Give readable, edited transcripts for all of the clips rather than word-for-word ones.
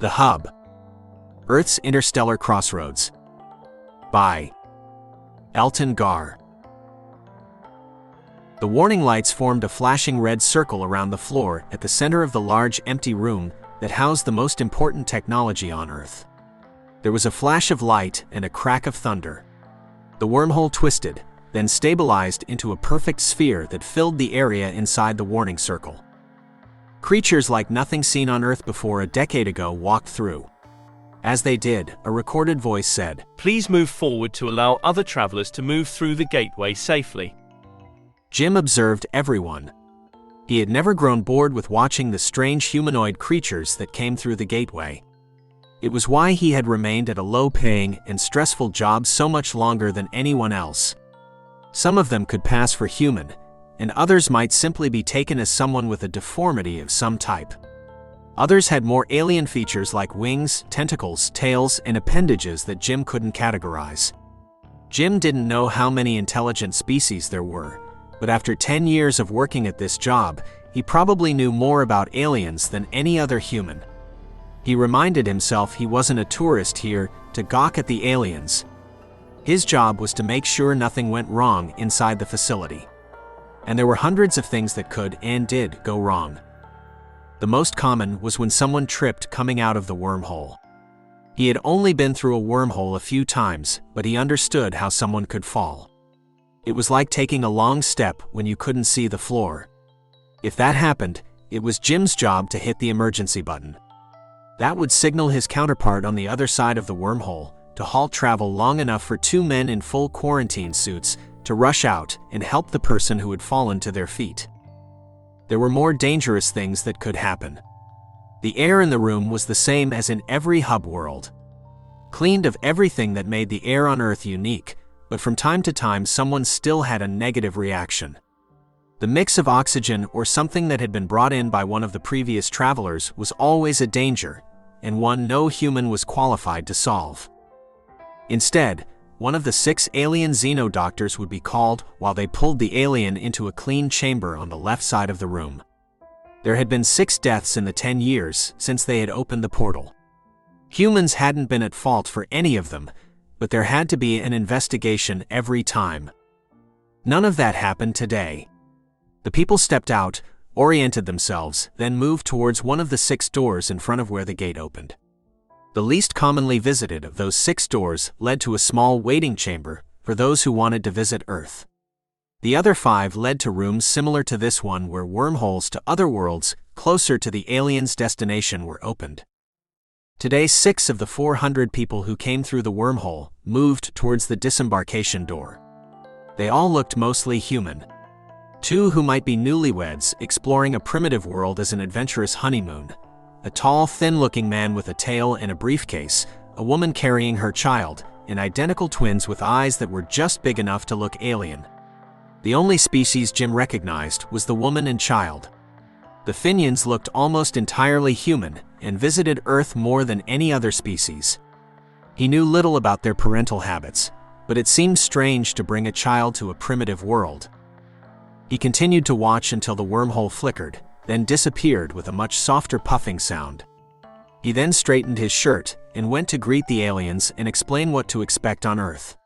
The Hub. Earth's Interstellar Crossroads. By Elton Gar. The warning lights formed a flashing red circle around the floor at the center of the large empty room that housed the most important technology on Earth. There was a flash of light and a crack of thunder. The wormhole twisted, then stabilized into a perfect sphere that filled the area inside the warning circle. Creatures like nothing seen on Earth before a decade ago walked through. As they did, a recorded voice said, "Please move forward to allow other travelers to move through the gateway safely." Jim observed everyone. He had never grown bored with watching the strange humanoid creatures that came through the gateway. It was why he had remained at a low-paying and stressful job so much longer than anyone else. Some of them could pass for human, and others might simply be taken as someone with a deformity of some type. Others had more alien features like wings, tentacles, tails, and appendages that Jim couldn't categorize. Jim didn't know how many intelligent species there were, but after 10 years of working at this job, he probably knew more about aliens than any other human. He reminded himself he wasn't a tourist here to gawk at the aliens. His job was to make sure nothing went wrong inside the facility. And there were hundreds of things that could and did go wrong. The most common was when someone tripped coming out of the wormhole. He had only been through a wormhole a few times, but he understood how someone could fall. It was like taking a long step when you couldn't see the floor. If that happened, it was Jim's job to hit the emergency button. That would signal his counterpart on the other side of the wormhole to halt travel long enough for two men in full quarantine suits to rush out and help the person who had fallen to their feet. There were more dangerous things that could happen. The air in the room was the same as in every hub world. Cleaned of everything that made the air on Earth unique, but from time to time someone still had a negative reaction. The mix of oxygen or something that had been brought in by one of the previous travelers was always a danger, and one no human was qualified to solve. Instead, one of the 6 alien xenodoctors would be called while they pulled the alien into a clean chamber on the left side of the room. There had been 6 deaths in the 10 years since they had opened the portal. Humans hadn't been at fault for any of them, but there had to be an investigation every time. None of that happened today. The people stepped out, oriented themselves, then moved towards one of the 6 doors in front of where the gate opened. The least commonly visited of those 6 doors led to a small waiting chamber for those who wanted to visit Earth. The other 5 led to rooms similar to this one where wormholes to other worlds closer to the aliens' destination were opened. Today, 6 of the 400 people who came through the wormhole moved towards the disembarkation door. They all looked mostly human. 2 who might be newlyweds exploring a primitive world as an adventurous honeymoon. A tall, thin-looking man with a tail and a briefcase, a woman carrying her child, and identical twins with eyes that were just big enough to look alien. The only species Jim recognized was the woman and child. The Finians looked almost entirely human and visited Earth more than any other species. He knew little about their parental habits, but it seemed strange to bring a child to a primitive world. He continued to watch until the wormhole flickered, then disappeared with a much softer puffing sound. He then straightened his shirt and went to greet the aliens and explain what to expect on Earth.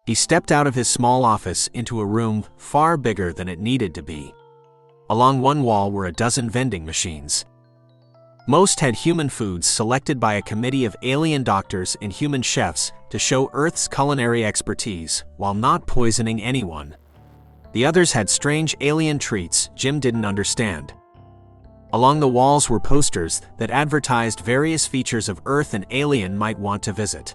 He stepped out of his small office into a room far bigger than it needed to be. Along one wall were a dozen vending machines. Most had human foods selected by a committee of alien doctors and human chefs to show Earth's culinary expertise while not poisoning anyone. The others had strange alien treats Jim didn't understand. Along the walls were posters that advertised various features of Earth an alien might want to visit.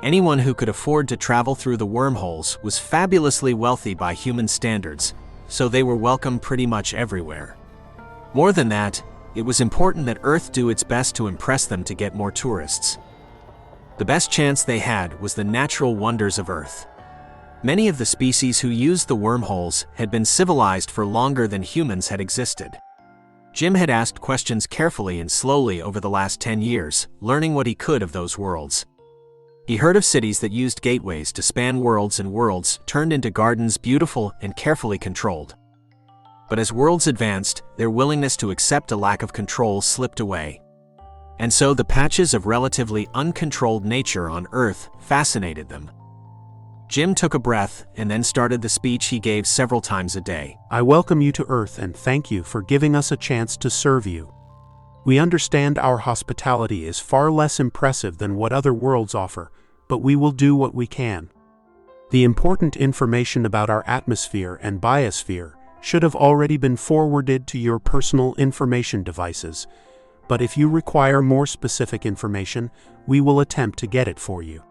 Anyone who could afford to travel through the wormholes was fabulously wealthy by human standards, so they were welcome pretty much everywhere. More than that, it was important that Earth do its best to impress them to get more tourists. The best chance they had was the natural wonders of Earth. Many of the species who used the wormholes had been civilized for longer than humans had existed. Jim had asked questions carefully and slowly over the last 10 years, learning what he could of those worlds. He heard of cities that used gateways to span worlds and worlds turned into gardens beautiful and carefully controlled. But as worlds advanced, their willingness to accept a lack of control slipped away. And so the patches of relatively uncontrolled nature on Earth fascinated them. Jim took a breath and then started the speech he gave several times a day. I welcome you to Earth and thank you for giving us a chance to serve you. We understand our hospitality is far less impressive than what other worlds offer, but we will do what we can. The important information about our atmosphere and biosphere should have already been forwarded to your personal information devices, but if you require more specific information, we will attempt to get it for you.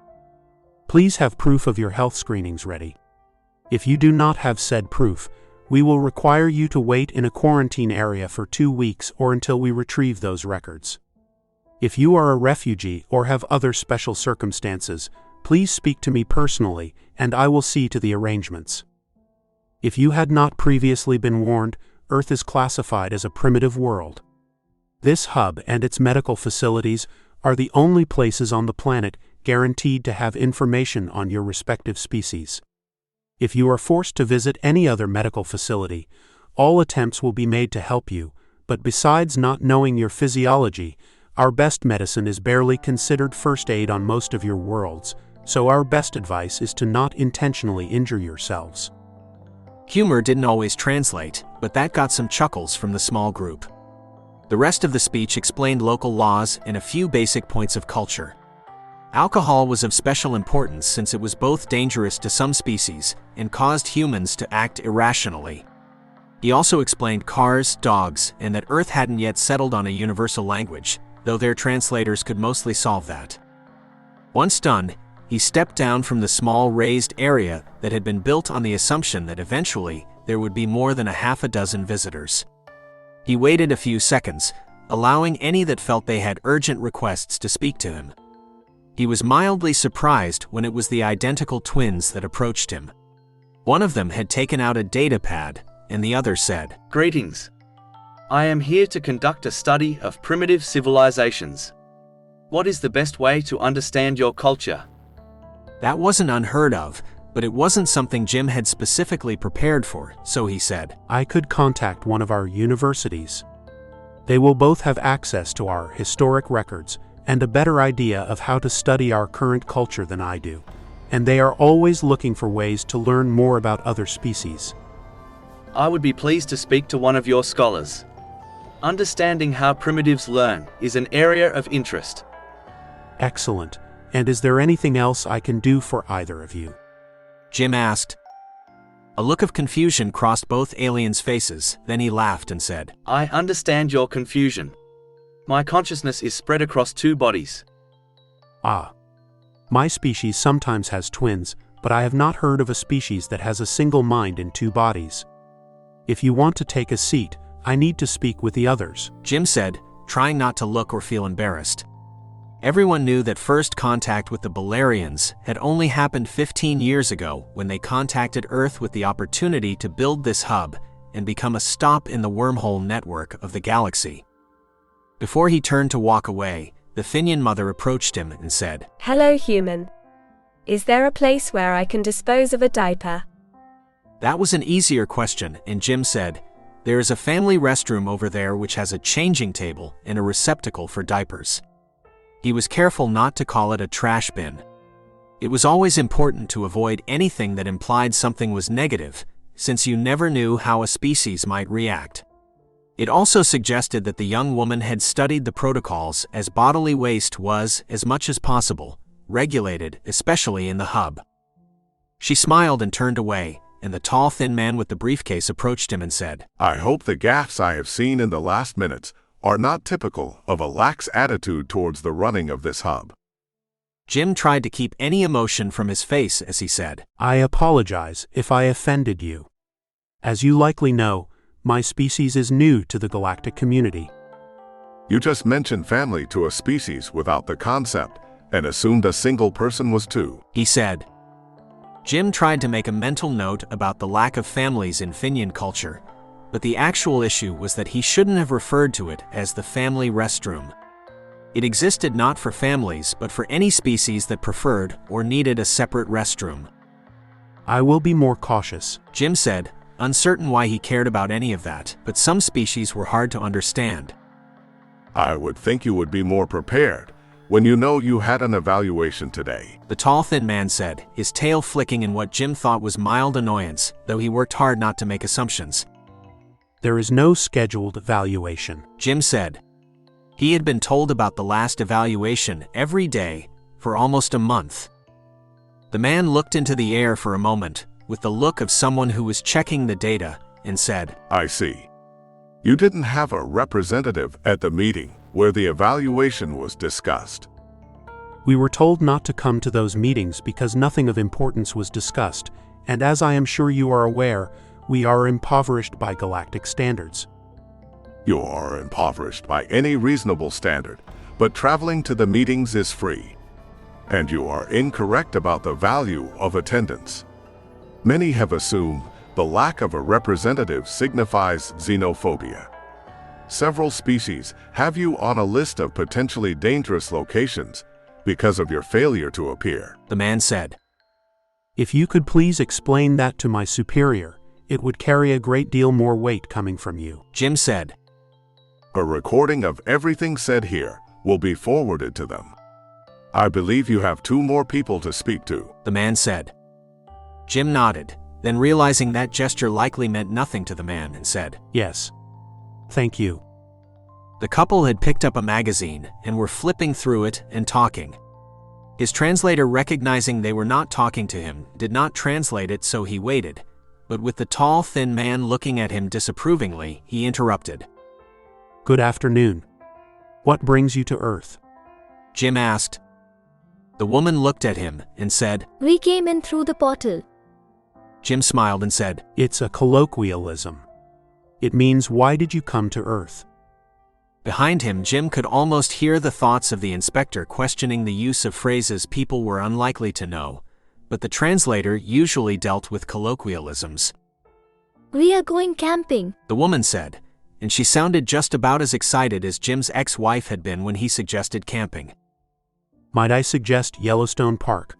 Please have proof of your health screenings ready. If you do not have said proof, we will require you to wait in a quarantine area for 2 weeks or until we retrieve those records. If you are a refugee or have other special circumstances, please speak to me personally and I will see to the arrangements. If you had not previously been warned, Earth is classified as a primitive world. This hub and its medical facilities are the only places on the planet guaranteed to have information on your respective species. If you are forced to visit any other medical facility, all attempts will be made to help you, but besides not knowing your physiology, our best medicine is barely considered first aid on most of your worlds, so our best advice is to not intentionally injure yourselves. Humor didn't always translate, but that got some chuckles from the small group. The rest of the speech explained local laws and a few basic points of culture. Alcohol was of special importance since it was both dangerous to some species and caused humans to act irrationally. He also explained cars, dogs, and that Earth hadn't yet settled on a universal language, though their translators could mostly solve that. Once done, he stepped down from the small raised area that had been built on the assumption that eventually there would be more than a half a dozen visitors. He waited a few seconds, allowing any that felt they had urgent requests to speak to him. He was mildly surprised when it was the identical twins that approached him. One of them had taken out a data pad, and the other said, Greetings. I am here to conduct a study of primitive civilizations. What is the best way to understand your culture? That wasn't unheard of, but it wasn't something Jim had specifically prepared for, so he said, I could contact one of our universities. They will both have access to our historic records and a better idea of how to study our current culture than I do, and they are always looking for ways to learn more about other species. I would be pleased to speak to one of your scholars. Understanding how primitives learn is an area of interest. Excellent. And is there anything else I can do for either of you? Jim asked. A look of confusion crossed both aliens' faces, then he laughed and said, I understand your confusion. My consciousness is spread across 2 bodies. Ah. My species sometimes has twins, but I have not heard of a species that has a single mind in 2 bodies. If you want to take a seat, I need to speak with the others, Jim said, trying not to look or feel embarrassed. Everyone knew that first contact with the Balerians had only happened 15 years ago when they contacted Earth with the opportunity to build this hub and become a stop in the wormhole network of the galaxy. Before he turned to walk away, the Finian mother approached him and said, Hello, human. Is there a place where I can dispose of a diaper? That was an easier question, and Jim said, There is a family restroom over there which has a changing table and a receptacle for diapers. He was careful not to call it a trash bin. It was always important to avoid anything that implied something was negative, since you never knew how a species might react. It also suggested that the young woman had studied the protocols as bodily waste was, as much as possible, regulated, especially in the hub. She smiled and turned away, and the tall, thin man with the briefcase approached him and said, I hope the gaffes I have seen in the last minutes are not typical of a lax attitude towards the running of this hub. Jim tried to keep any emotion from his face as he said, I apologize if I offended you. As you likely know, my species is new to the galactic community. You just mentioned family to a species without the concept and assumed a single person was 2. He said. Jim tried to make a mental note about the lack of families in Finian culture, but the actual issue was that he shouldn't have referred to it as the family restroom. It existed not for families but for any species that preferred or needed a separate restroom. I will be more cautious, Jim said, uncertain why he cared about any of that, but some species were hard to understand. I would think you would be more prepared when you know you had an evaluation today. The tall, thin man said, his tail flicking in what Jim thought was mild annoyance, though he worked hard not to make assumptions. There is no scheduled evaluation, Jim said. He had been told about the last evaluation every day for almost a month. The man looked into the air for a moment, with the look of someone who was checking the data, and said, I see. You didn't have a representative at the meeting where the evaluation was discussed. We were told not to come to those meetings because nothing of importance was discussed, and as I am sure you are aware, we are impoverished by galactic standards. You are impoverished by any reasonable standard, but traveling to the meetings is free. And you are incorrect about the value of attendance. Many have assumed the lack of a representative signifies xenophobia. Several species have you on a list of potentially dangerous locations because of your failure to appear. The man said. If you could please explain that to my superior, it would carry a great deal more weight coming from you. Jim said. A recording of everything said here will be forwarded to them. I believe you have 2 more people to speak to. The man said. Jim nodded, then realizing that gesture likely meant nothing to the man, and said, Yes. Thank you. The couple had picked up a magazine and were flipping through it and talking. His translator, recognizing they were not talking to him, did not translate it, so he waited, but with the tall, thin man looking at him disapprovingly, he interrupted. Good afternoon. What brings you to Earth? Jim asked. The woman looked at him and said, We came in through the portal. Jim smiled and said, It's a colloquialism. It means, why did you come to Earth? Behind him, Jim could almost hear the thoughts of the inspector questioning the use of phrases people were unlikely to know, but the translator usually dealt with colloquialisms. We are going camping, The woman said, and she sounded just about as excited as Jim's ex-wife had been when he suggested camping. Might I suggest Yellowstone Park?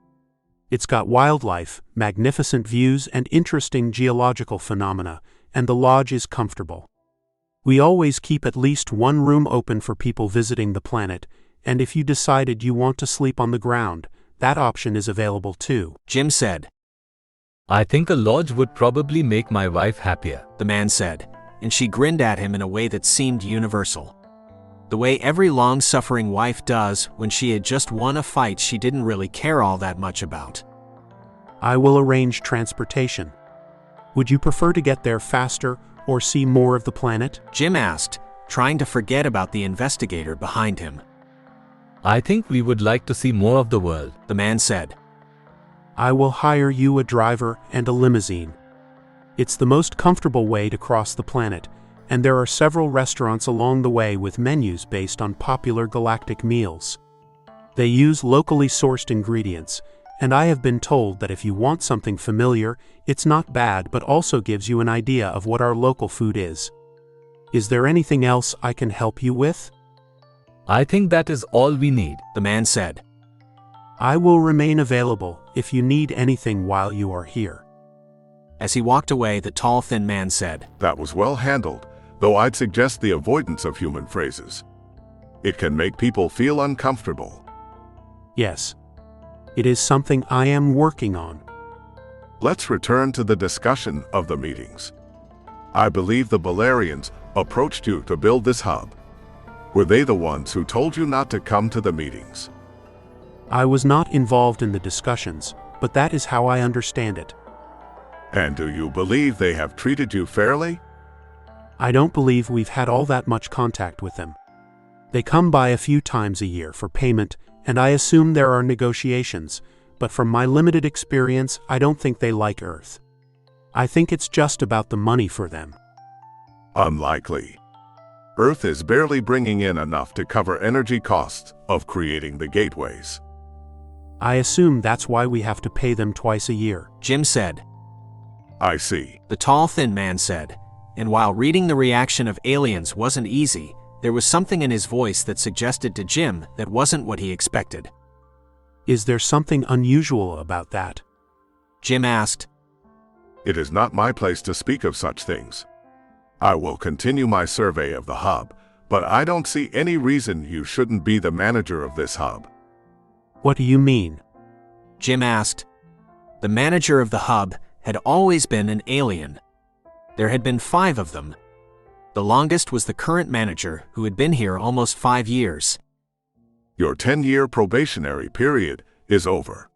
It's got wildlife, magnificent views, and interesting geological phenomena, and the lodge is comfortable. We always keep at least 1 room open for people visiting the planet, and if you decided you want to sleep on the ground, that option is available too. Jim said. I think a lodge would probably make my wife happier, The man said, and she grinned at him in a way that seemed universal. The way every long-suffering wife does when she had just won a fight she didn't really care all that much about. I will arrange transportation. Would you prefer to get there faster or see more of the planet? Jim asked, trying to forget about the investigator behind him. I think we would like to see more of the world, The man said. I will hire you a driver and a limousine. It's the most comfortable way to cross the planet, and there are several restaurants along the way with menus based on popular galactic meals. They use locally sourced ingredients, and I have been told that if you want something familiar, it's not bad but also gives you an idea of what our local food is. Is there anything else I can help you with? I think that is all we need, The man said. I will remain available if you need anything while you are here. As he walked away, the tall, thin man said, That was well handled, though I'd suggest the avoidance of human phrases. It can make people feel uncomfortable. Yes. It is something I am working on. Let's return to the discussion of the meetings. I believe the Balerians approached you to build this hub. Were they the ones who told you not to come to the meetings? I was not involved in the discussions, but that is how I understand it. And do you believe they have treated you fairly? I don't believe we've had all that much contact with them. They come by a few times a year for payment, and I assume there are negotiations, but from my limited experience, I don't think they like Earth. I think it's just about the money for them. Unlikely. Earth is barely bringing in enough to cover energy costs of creating the gateways. I assume that's why we have to pay them twice a year. Jim said. I see. The tall, thin man said, and while reading the reaction of aliens wasn't easy, there was something in his voice that suggested to Jim that wasn't what he expected. Is there something unusual about that? Jim asked. It is not my place to speak of such things. I will continue my survey of the hub, but I don't see any reason you shouldn't be the manager of this hub. What do you mean? Jim asked. The manager of the hub had always been an alien. There had been 5 of them. The longest was the current manager, who had been here almost 5 years. Your 10-year probationary period is over.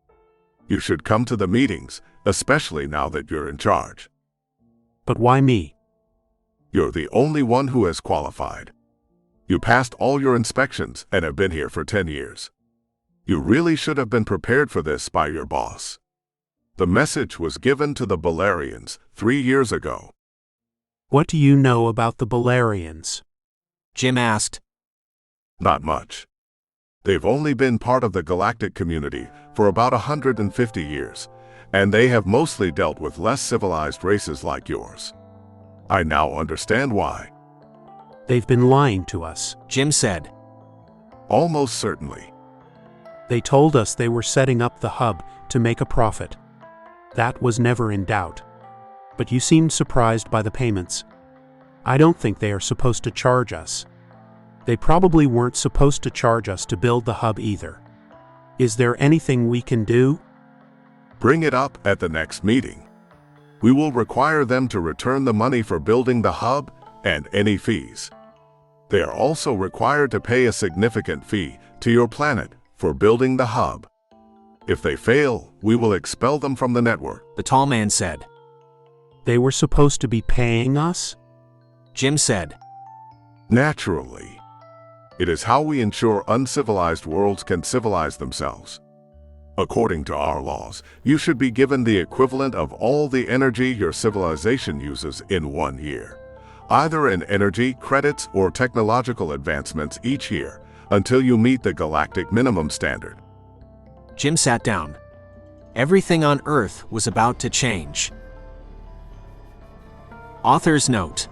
You should come to the meetings, especially now that you're in charge. But why me? You're the only one who has qualified. You passed all your inspections and have been here for 10 years. You really should have been prepared for this by your boss. The message was given to the Balerians 3 years ago. What do you know about the Balerians? Jim asked. Not much. They've only been part of the galactic community for about 150 years, and they have mostly dealt with less civilized races like yours. I now understand why. They've been lying to us. Jim said. Almost certainly. They told us they were setting up the hub to make a profit. That was never in doubt. But you seemed surprised by the payments. I don't think they are supposed to charge us. They probably weren't supposed to charge us to build the hub either. Is there anything we can do? Bring it up at the next meeting. We will require them to return the money for building the hub and any fees. They are also required to pay a significant fee to your planet for building the hub. If they fail, we will expel them from the network. The tall man said. They were supposed to be paying us? Jim said. Naturally. It is how we ensure uncivilized worlds can civilize themselves. According to our laws, you should be given the equivalent of all the energy your civilization uses in 1 year, either in energy, credits, or technological advancements each year, until you meet the galactic minimum standard. Jim sat down. Everything on Earth was about to change. Author's note.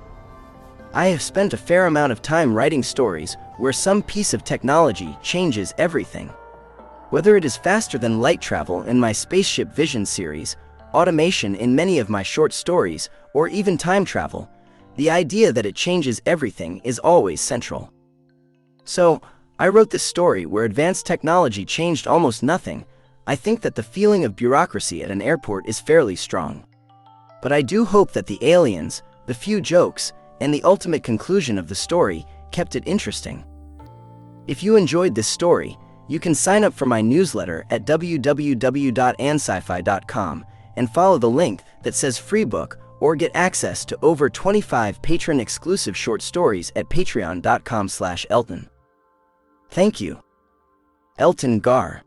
I have spent a fair amount of time writing stories where some piece of technology changes everything. Whether it is faster than light travel in my Spaceship Vision series, automation in many of my short stories, or even time travel, the idea that it changes everything is always central. So, I wrote this story where advanced technology changed almost nothing. I think that the feeling of bureaucracy at an airport is fairly strong. But I do hope that the aliens, the few jokes, and the ultimate conclusion of the story kept it interesting. If you enjoyed this story, you can sign up for my newsletter at www.anscifi.com and follow the link that says free book or get access to over 25 patron-exclusive short stories at patreon.com/Elton. Thank you. Elton Gar.